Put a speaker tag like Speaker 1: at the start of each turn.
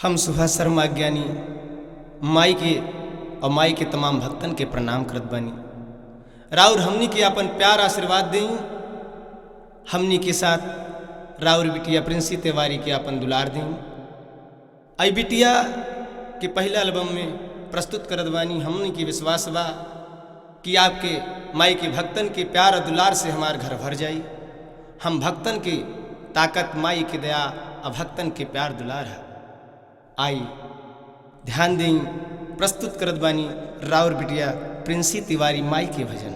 Speaker 1: हम सुहा शर्मा ज्ञानी माई के और माई के तमाम भक्तन के प्रणाम करत बानी। राउर हमनी के अपन प्यार आशीर्वाद दें। हमनी के साथ राउर बिटिया प्रिंसी तिवारी के अपन दुलार दें। आई बिटिया के पहला एल्बम में प्रस्तुत करत बानी। हमनी के विश्वास बा कि आपके माई के भक्तन के प्यार और दुलार से हमार घर भर जाई। हम भक्तन की ताकत माई की दया और भक्तन के प्यार दुलार है। आई ध्यान दें, प्रस्तुत करत बानी राउर बिटिया प्रिंसी तिवारी माई के भजन।